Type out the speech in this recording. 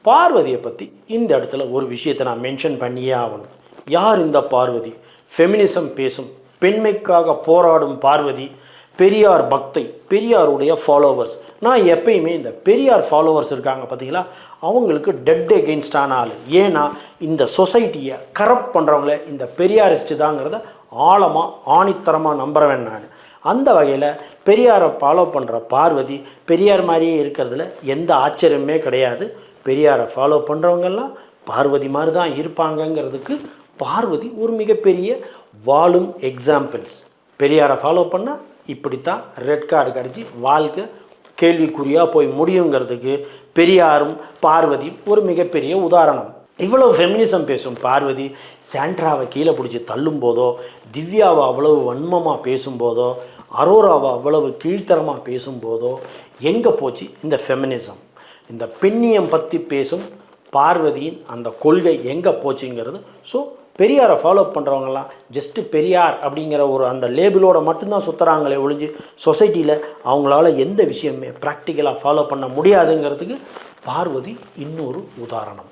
பார்வதியை பற்றி இந்த இடத்துல ஒரு விஷயத்தை நான் மென்ஷன் பண்ணியே ஆகணும். யார் இந்த பார்வதி? ஃபெமினிசம் பேசும், பெண்மைக்காக போராடும் பார்வதி, பெரியார் பக்தை, பெரியாருடைய ஃபாலோவர்ஸ். நான் எப்பயுமே இந்த பெரியார் ஃபாலோவர்ஸ் இருக்காங்க பார்த்தீங்களா, அவங்களுக்கு டெட் எகெயின்ஸ்டான ஆள். ஏன்னா இந்த சொசைட்டியை கரப்ட் பண்ணுறவங்கள இந்த பெரியாரிஸ்ட்டு தாங்கிறத ஆழமாக ஆணித்தரமாக நம்புகிறவன் நான். அந்த வகையில் பெரியாரை ஃபாலோ பண்ணுற பார்வதி பெரியார் மாதிரியே இருக்கிறதுல எந்த ஆச்சரியமே கிடையாது. பெரியாரை ஃபாலோ பண்ணுறவங்கெல்லாம் பார்வதி மாதிரி தான் இருப்பாங்கங்கிறதுக்கு பார்வதி ஒரு மிகப்பெரிய வாழும் எக்ஸாம்பிள்ஸ். பெரியாரை ஃபாலோ பண்ணால் இப்படித்தான் ரெட் கார்டு கிடச்சி வாழ்க்கை கேள்விக்குறியாக போய் முடியுங்கிறதுக்கு பெரியாரும் பார்வதியும் ஒரு மிகப்பெரிய உதாரணம். இவ்வளவு ஃபெமினிசம் பேசும் பார்வதி சாண்ட்ராவை கீழே பிடிச்சி தள்ளும் போதோ, திவ்யாவை அவ்வளவு வன்மமாக பேசும்போதோ, அரோராவை அவ்வளவு கீழ்த்தரமாக பேசும்போதோ எங்கே போச்சு இந்த ஃபெமினிசம்? இந்த பெண்ணியம் பற்றி பேசும் பார்வதியின் அந்த கொள்கை எங்கே போச்சுங்கிறது. ஸோ பெரியாரை ஃபாலோ பண்ணுறவங்கலாம் ஜஸ்ட்டு பெரியார் அப்படிங்கிற ஒரு அந்த லேபிளோட மட்டும்தான் சுற்றுறாங்களே ஒழிஞ்சு சொசைட்டியில் அவங்களால எந்த விஷயமே ப்ராக்டிக்கலாக ஃபாலோ பண்ண முடியாதுங்கிறதுக்கு பார்வதி இன்னொரு உதாரணம்.